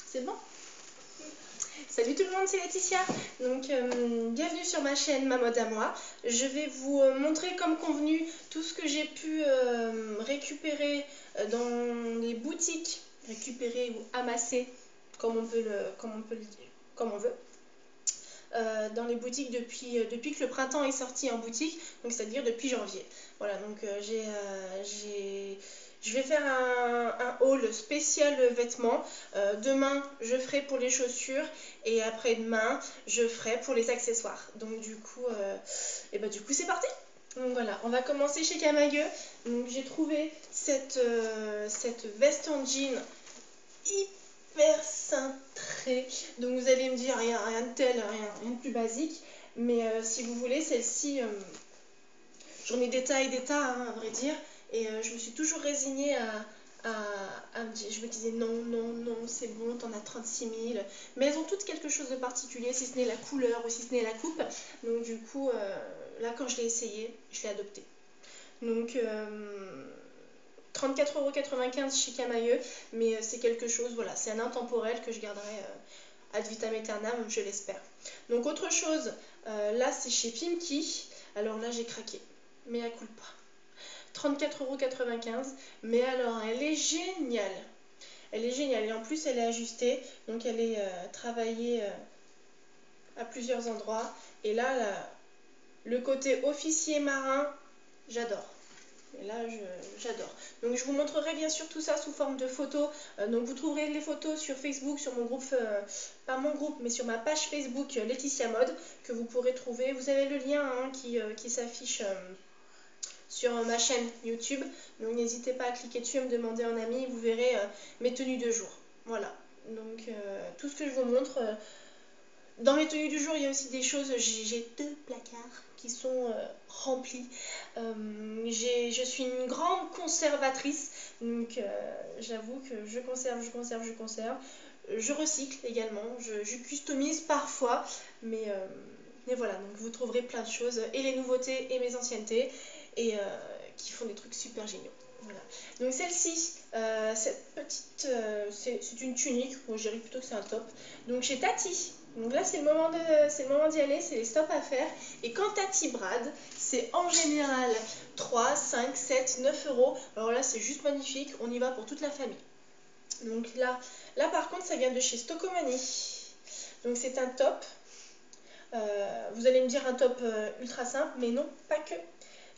C'est bon? Salut tout le monde, c'est Laetitia. Donc bienvenue sur ma chaîne Ma Mode à Moi. Je vais vous montrer comme convenu tout ce que j'ai pu récupérer dans les boutiques, récupérer ou amasser comme on veut. Dans les boutiques depuis que le printemps est sorti en boutique, donc c'est-à-dire depuis janvier. Voilà, donc je vais faire un haul spécial vêtements. Demain, je ferai pour les chaussures et après-demain, je ferai pour les accessoires. Donc du coup, c'est parti. Donc voilà, on va commencer chez Camaïeu. Donc j'ai trouvé cette veste en jean hyper cintrée. Donc vous allez me dire rien de tel, rien de plus basique. Mais si vous voulez, celle-ci, j'en ai des tas et des tas, hein, à vrai dire. Et je me suis toujours résignée je me disais non, c'est bon, t'en as 36 000. Mais elles ont toutes quelque chose de particulier, si ce n'est la couleur ou si ce n'est la coupe. Donc du coup, là quand je l'ai essayé, je l'ai adopté. Donc 34,95 € chez Camaïeu, mais c'est quelque chose, voilà, c'est un intemporel que je garderai ad vitam aeternam, je l'espère. Donc autre chose, là c'est chez Pimki, alors là j'ai craqué, mais à culpa. 34,95 €, mais alors elle est géniale. Elle est géniale et en plus elle est ajustée, donc elle est travaillée à plusieurs endroits. Et là, le côté officier marin, j'adore. Et là, j'adore. Donc je vous montrerai bien sûr tout ça sous forme de photos. Donc vous trouverez les photos sur Facebook, sur mon groupe, pas mon groupe, mais sur ma page Facebook Laetitia Mode, que vous pourrez trouver. Vous avez le lien hein, qui s'affiche sur ma chaîne YouTube. Donc n'hésitez pas à cliquer dessus et me demander en ami. Vous verrez mes tenues de jour. Voilà. Donc tout ce que je vous montre. Dans mes tenues du jour, il y a aussi des choses. J'ai 2 placards qui sont remplis. Je suis une grande conservatrice. Donc j'avoue que je conserve. Je recycle également. Je customise parfois. Mais voilà, donc vous trouverez plein de choses. Et les nouveautés et mes anciennetés. Et qui font des trucs super géniaux. Voilà. Donc celle-ci, cette petite, c'est une tunique, moi je dirais plutôt que c'est un top. Donc chez Tati, donc là c'est le moment d'y aller, c'est les stops à faire. Et quand Tati brade, c'est en général 3, 5, 7, 9 €. Alors là c'est juste magnifique, on y va pour toute la famille. Donc là par contre ça vient de chez Stockomanie. Donc c'est un top. Vous allez me dire un top ultra simple, mais non, pas que.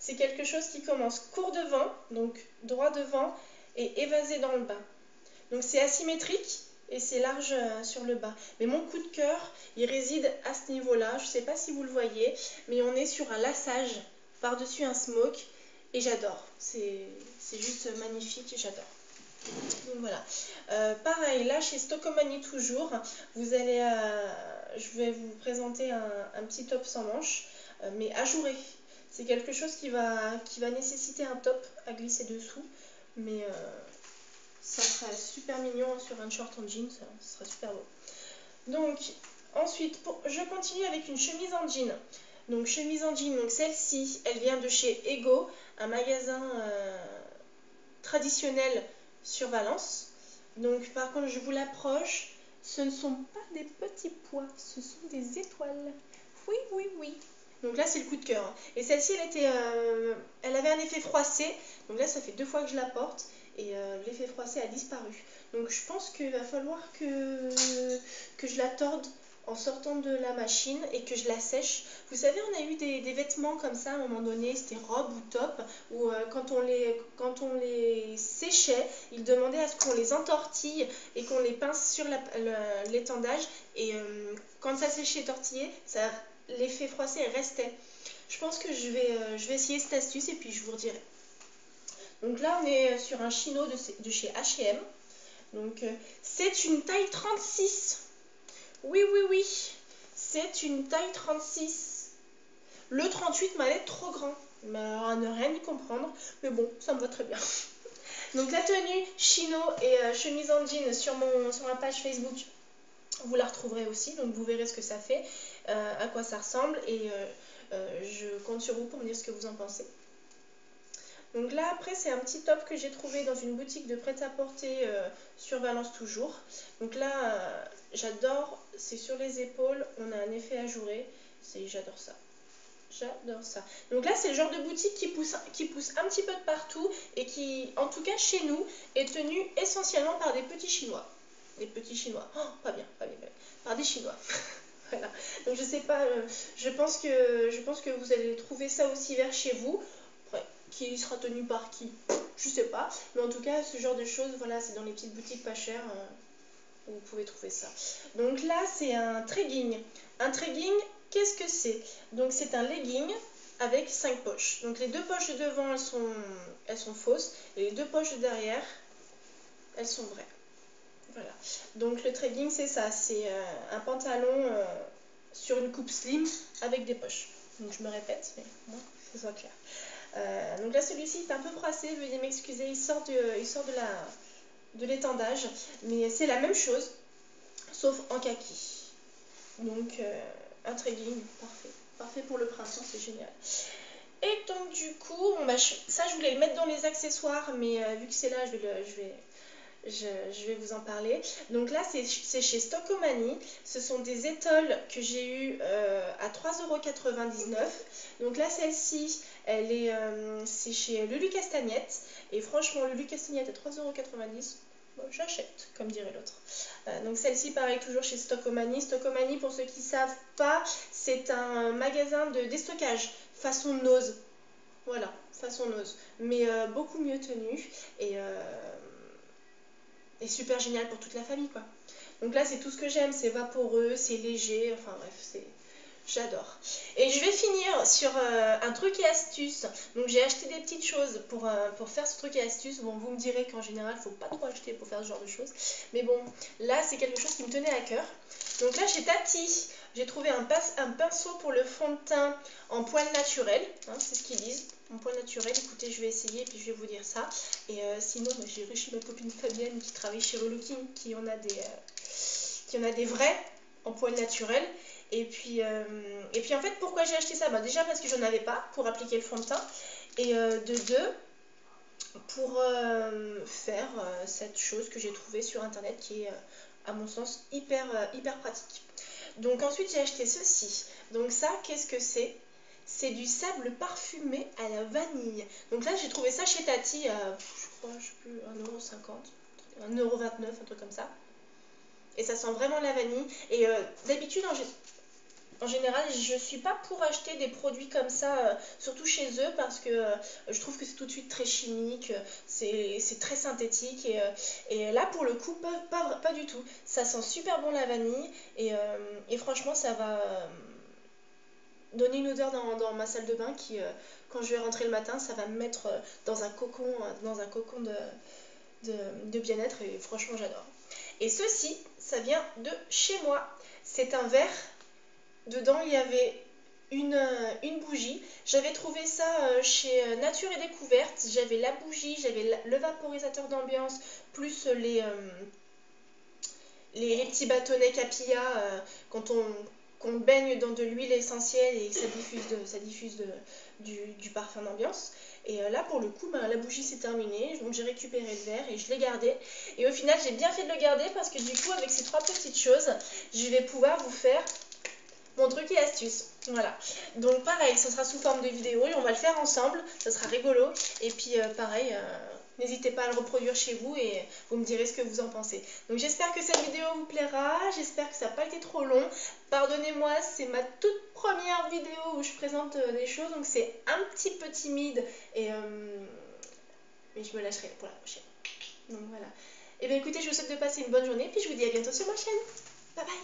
C'est quelque chose qui commence court devant, donc droit devant, et évasé dans le bas. Donc c'est asymétrique et c'est large sur le bas. Mais mon coup de cœur, il réside à ce niveau-là. Je ne sais pas si vous le voyez, mais on est sur un lassage par-dessus un smoke et j'adore. C'est juste magnifique et j'adore. Donc voilà. Pareil, là chez Stockomanie toujours, je vais vous présenter un petit top sans manches, mais ajouré. C'est quelque chose qui va nécessiter un top à glisser dessous, mais ça serait super mignon sur un short en jean, ça serait super beau. Donc ensuite, je continue avec une chemise en jean. Donc chemise en jean, donc celle-ci, elle vient de chez Ego, un magasin traditionnel sur Valence. Donc par contre, je vous l'approche, ce ne sont pas des petits pois, ce sont des étoiles. Oui. Donc là, c'est le coup de cœur. Et celle-ci, elle avait un effet froissé. Donc là, ça fait 2 fois que je la porte. Et l'effet froissé a disparu. Donc je pense qu'il va falloir que je la torde en sortant de la machine et que je la sèche. Vous savez, on a eu des vêtements comme ça à un moment donné, c'était robe ou top, où quand on les séchait, ils demandaient à ce qu'on les entortille et qu'on les pince sur l'étendage. Et quand ça séchait tortillé, l'effet froissé restait. Je pense que je vais essayer cette astuce et puis je vous redirai. Donc là, on est sur un chino de chez H&M. Donc c'est une taille 36. Oui, c'est une taille 36. Le 38 m'allait trop grand, mais alors à ne rien y comprendre. Mais bon, ça me va très bien. Donc la tenue chino et chemise en jean sur ma page Facebook, vous la retrouverez aussi. Donc vous verrez ce que ça fait, à quoi ça ressemble. Et je compte sur vous pour me dire ce que vous en pensez. Donc là après c'est un petit top que j'ai trouvé dans une boutique de prêt-à-porter sur Valence toujours. Donc là j'adore, c'est sur les épaules, on a un effet ajouré, j'adore ça. J'adore ça. Donc là, c'est le genre de boutique qui pousse un petit peu de partout et qui, en tout cas chez nous, est tenue essentiellement par des petits Chinois. Des petits Chinois. Oh, pas bien, pas bien, pas bien. Par des Chinois. Voilà. Donc je sais pas, je pense que vous allez trouver ça aussi vers chez vous. Après, qui sera tenu par qui? Je sais pas. Mais en tout cas, ce genre de choses, voilà, c'est dans les petites boutiques pas chères. Vous pouvez trouver ça. Donc là, c'est un trekking. Un trekking, qu'est-ce que c'est? Donc c'est un legging avec 5 poches. Donc les 2 poches de devant, elles sont fausses. Et les 2 poches de derrière, elles sont vraies. Voilà. Donc le trekking, c'est ça. C'est un pantalon sur une coupe slim avec des poches. Donc je me répète, mais bon, que ce soit clair. Donc là, celui-ci est un peu froissé. Veuillez m'excuser. Il sort de l'étendage. Mais c'est la même chose, sauf en kaki. Donc un trekking parfait. Parfait pour le printemps, c'est génial. Et donc du coup, bon, bah, ça je voulais le mettre dans les accessoires, mais vu que c'est là, je vais vous en parler. Donc là, c'est chez Stockomanie. Ce sont des étoiles que j'ai eues à 3,99 €. Donc là, celle-ci, c'est chez Lulu Castagnette. Et franchement, Lulu Castagnette à 3,90 €. Bon, j'achète, comme dirait l'autre. Donc celle-ci, pareil, toujours chez Stockomanie. Stockomanie, pour ceux qui ne savent pas, c'est un magasin de déstockage, façon Nose. Voilà, façon Nose. Mais beaucoup mieux tenu et super génial pour toute la famille, quoi. Donc là, c'est tout ce que j'aime, c'est vaporeux, c'est léger, enfin bref, j'adore. Et je vais finir sur un truc et astuce. Donc j'ai acheté des petites choses pour faire ce truc et astuce. Bon, vous me direz qu'en général, il ne faut pas trop acheter pour faire ce genre de choses. Mais bon, là, c'est quelque chose qui me tenait à cœur. Donc là, chez Tati, j'ai trouvé un pinceau pour le fond de teint en poil naturel. Hein, c'est ce qu'ils disent, en poil naturel. Écoutez, je vais essayer et puis je vais vous dire ça. Et sinon, j'irai chez ma copine Fabienne qui travaille chez Relooking, qui en a des vrais en poil naturel. Et puis en fait, pourquoi j'ai acheté ça? Déjà parce que j'en avais pas pour appliquer le fond de teint. Et de deux, pour faire cette chose que j'ai trouvée sur internet qui est, à mon sens, hyper pratique. Donc ensuite, j'ai acheté ceci. Donc ça, qu'est-ce que c'est? C'est du sable parfumé à la vanille. Donc là, j'ai trouvé ça chez Tati à, je crois, je sais plus, 1,50 €, 1,29 €, un truc comme ça. Et ça sent vraiment la vanille. Et d'habitude, en général, je ne suis pas pour acheter des produits comme ça, surtout chez eux, parce que je trouve que c'est tout de suite très chimique, c'est très synthétique. Et là, pour le coup, pas du tout. Ça sent super bon la vanille. Et franchement, ça va donner une odeur dans ma salle de bain qui, quand je vais rentrer le matin, ça va me mettre dans un cocon de bien-être. Et franchement, j'adore. Et ceci, ça vient de chez moi. C'est un verre. Dedans, il y avait une bougie. J'avais trouvé ça chez Nature et Découverte. J'avais la bougie, j'avais le vaporisateur d'ambiance, plus les petits bâtonnets Capilla quand qu'on baigne dans de l'huile essentielle et que ça diffuse du parfum d'ambiance. Et là, pour le coup, la bougie s'est terminée, donc j'ai récupéré le verre et je l'ai gardé. Et au final, j'ai bien fait de le garder parce que du coup, avec ces 3 petites choses, je vais pouvoir vous faire mon truc et astuce. Voilà. Donc pareil, ce sera sous forme de vidéo et on va le faire ensemble. Ça sera rigolo. Et puis pareil, n'hésitez pas à le reproduire chez vous et vous me direz ce que vous en pensez. Donc j'espère que cette vidéo vous plaira. J'espère que ça n'a pas été trop long. Pardonnez-moi, c'est ma toute première vidéo où je présente des choses. Donc c'est un petit peu timide. Mais je me lâcherai pour la prochaine. Donc voilà. Et bien écoutez, je vous souhaite de passer une bonne journée. Puis je vous dis à bientôt sur ma chaîne. Bye bye.